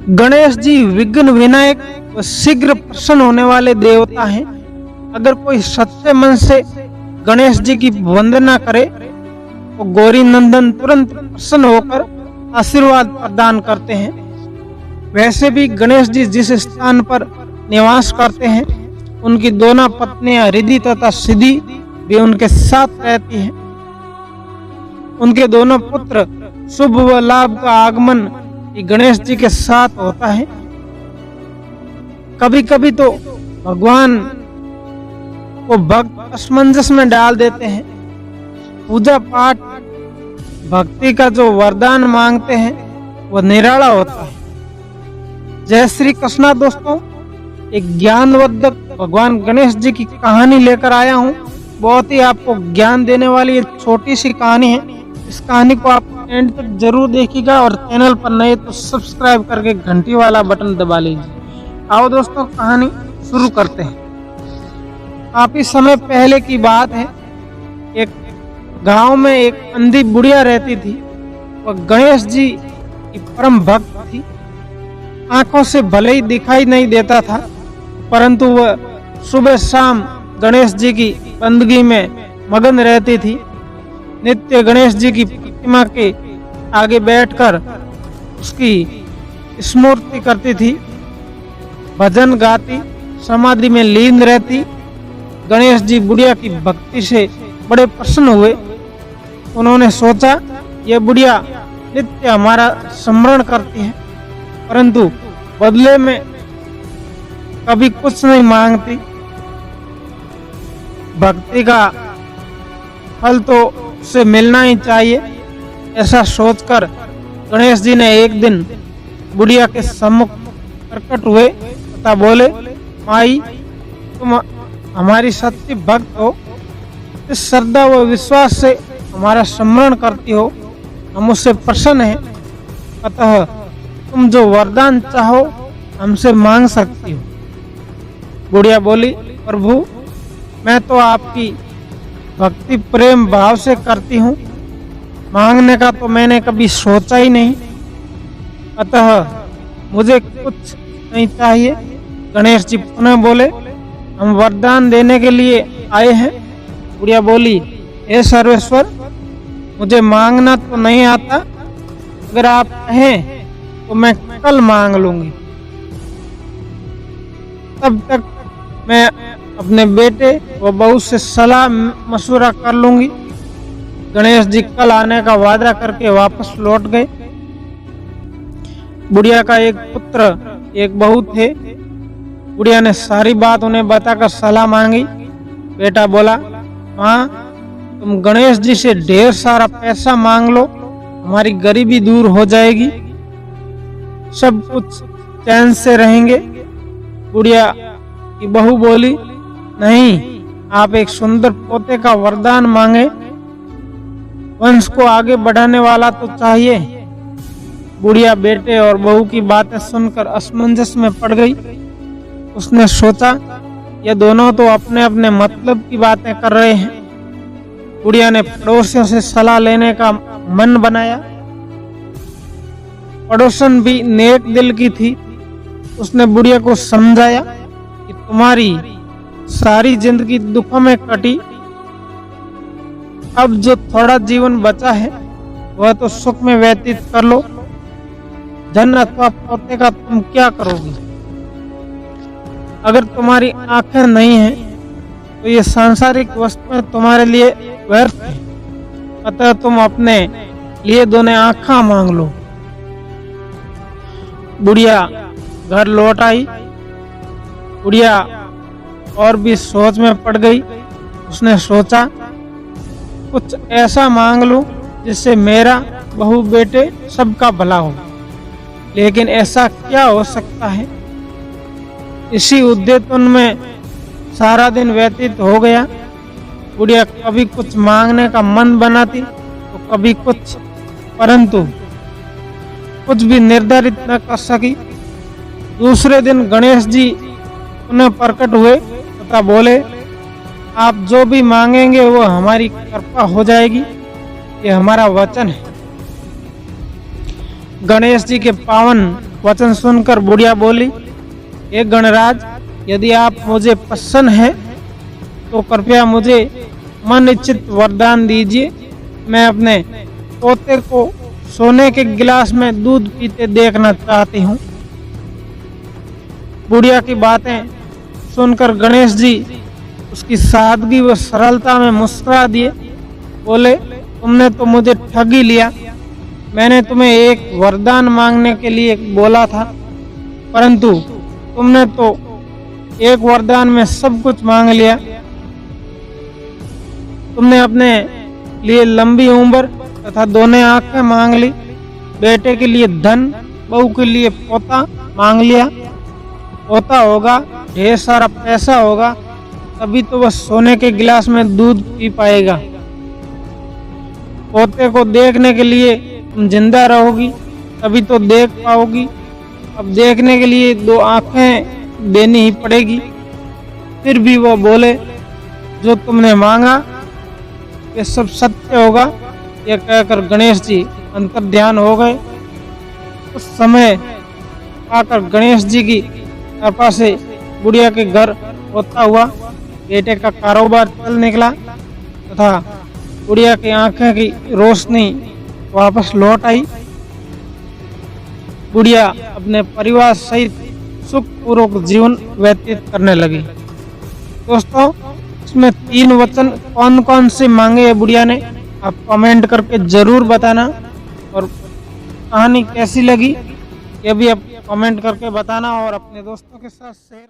गणेश जी विघ्न विनायक व शीघ्र प्रसन्न होने वाले देवता हैं। अगर कोई सच्चे मन से गणेश जी की वंदना करे तो गौरी नंदन तुरंत प्रसन्न होकर आशीर्वाद प्रदान करते हैं। वैसे भी गणेश जी जिस स्थान पर निवास करते हैं उनकी दोनों पत्नियां रिद्धि तथा सिद्धि भी उनके साथ रहती हैं। उनके दोनों पुत्र शुभ व लाभ का आगमन गणेश जी के साथ होता है। कभी कभी तो भगवान को भक्त असमंजस में डाल देते हैं। पूजा पाठ भक्ति का जो वरदान मांगते हैं वह निराला होता है। जय श्री कृष्णा दोस्तों, एक ज्ञानवर्धक भगवान गणेश जी की कहानी लेकर आया हूँ। बहुत ही आपको ज्ञान देने वाली एक छोटी सी कहानी है। इस कहानी को आप एंड तक जरूर देखिएगा और चैनल पर नए तो सब्सक्राइब करके घंटी वाला बटन दबा लीजिए। आओ दोस्तों कहानी शुरू करते हैं। काफी समय पहले की बात है। एक गांव में एक अंधी बुढ़िया रहती थी। वह गणेश जी की परम भक्त थी। आंखों से भले ही दिखाई नहीं देता था, परंतु वह सुबह शाम गणेश जी की बंदगी में मगन रहती थी। नित्य गणेश जी की प्रतिमा के आगे बैठकर उसकी स्मृति करती थी, भजन गाती, समाधि में लीन रहती। गणेश जी बुढ़िया की भक्ति से बड़े प्रसन्न हुए। उन्होंने सोचा यह बुढ़िया नित्य हमारा स्मरण करती है, परंतु बदले में कभी कुछ नहीं मांगती। भक्ति का फल तो उसे मिलना ही चाहिए। ऐसा सोचकर गणेश जी ने एक दिन बुढ़िया के सम्मुख प्रकट हुए तथा बोले, माई तुम हमारी सच्ची भक्त हो। इस श्रद्धा व विश्वास से हमारा स्मरण करती हो, हम उससे प्रसन्न हैं। अतः तुम जो वरदान चाहो हमसे मांग सकती हो। बुढ़िया बोली, प्रभु मैं तो आपकी भक्ति प्रेम भाव से करती हूँ, मांगने का तो मैंने कभी सोचा ही नहीं, अतः मुझे कुछ नहीं चाहिए। गणेश जी पुनः बोले, हम वरदान देने के लिए आए हैं। बुढ़िया बोली, हे सर्वेश्वर मुझे मांगना तो नहीं आता, अगर आप कहें तो मैं कल मांग लूंगी। तब तक मैं अपने बेटे व बहू से सलाह मशवरा कर लूंगी। गणेश जी कल आने का वादा करके वापस लौट गए। बुढ़िया का एक पुत्र एक बहू थे। बुढ़िया ने सारी बात उन्हें बताकर सलाह मांगी। बेटा बोला, माँ तुम गणेश जी से ढेर सारा पैसा मांग लो, हमारी गरीबी दूर हो जाएगी, सब कुछ चैन से रहेंगे। बुढ़िया की बहू बोली, नहीं, आप एक सुंदर पोते का वरदान मांगे, वंश को आगे बढ़ाने वाला तो चाहिए। बुढ़िया बेटे और बहू की बातें सुनकर असमंजस में पड़ गई। उसने सोचा ये दोनों तो अपने अपने मतलब की बातें कर रहे हैं। बुढ़िया ने पड़ोसियों से सलाह लेने का मन बनाया। पड़ोसन भी नेक दिल की थी। उसने बुढ़िया को समझाया कि तुम्हारी सारी जिंदगी दुखों में कटी, अब जो थोड़ा जीवन बचा है वह तो सुख में व्यतीत कर लो। धन अथवा पोते का तुम क्या करोगी? अगर तुम्हारी आंखें नहीं है तो ये सांसारिक वस्तुएं तुम्हारे लिए व्यर्थ है, अतः तुम अपने लिए दोनों आंखें मांग लो। बुढ़िया घर लौट आई। बुढ़िया और भी सोच में पड़ गई। उसने सोचा कुछ ऐसा मांग लूं जिससे मेरा बहू बेटे सबका भला हो, लेकिन ऐसा क्या हो सकता है? इसी उद्देश्य में सारा दिन व्यतीत हो गया। बुढ़िया कभी कुछ मांगने का मन बनाती तो कभी कुछ, परंतु कुछ भी निर्धारित न कर सकी। दूसरे दिन गणेश जी उन्हें प्रकट हुए तथा बोले, आप जो भी मांगेंगे वो हमारी कृपा हो जाएगी, ये हमारा वचन है। गणेश जी के पावन वचन सुनकर बुढ़िया बोली, हे गणराज, यदि आप मुझे प्रसन्न हैं तो कृपया मुझे मन इच्छित वरदान दीजिए। मैं अपने पोते को सोने के गिलास में दूध पीते देखना चाहती हूँ। बुढ़िया की बातें सुनकर गणेश जी उसकी सादगी व सरलता में मुस्कुरा दिए। बोले, तुमने तो मुझे ठग ही लिया। मैंने तुम्हें एक वरदान मांगने के लिए बोला था, परंतु तुमने तो एक वरदान में सब कुछ मांग लिया। तुमने अपने लिए लंबी उम्र तथा दोनों आंखें मांग ली, बेटे के लिए धन, बहू के लिए पोता मांग लिया। पोता होगा, ढेर सारा पैसा होगा, तभी तो वह सोने के गिलास में दूध पी पाएगा। पोते को देखने के लिए तुम जिंदा रहोगी, तभी तो देख पाओगी। अब देखने के लिए 2 आंखें देनी ही पड़ेगी। फिर भी वो बोले, जो तुमने मांगा ये सब सत्य होगा। यह कहकर गणेश जी अंतर्ध्यान हो गए। उस समय आकर गणेश जी की कृपा से बुढ़िया के घर होता हुआ बेटे का कारोबार चल निकला तथा बुढ़िया की आंखें की रोशनी वापस लौट आई। बुढ़िया अपने परिवार सहित सुखपूर्वक जीवन व्यतीत करने लगी। दोस्तों, इसमें 3 वचन कौन कौन से मांगे है बुढ़िया ने, आप कमेंट करके जरूर बताना। और कहानी कैसी लगी ये भी आप कमेंट करके बताना और अपने दोस्तों के साथ शेयर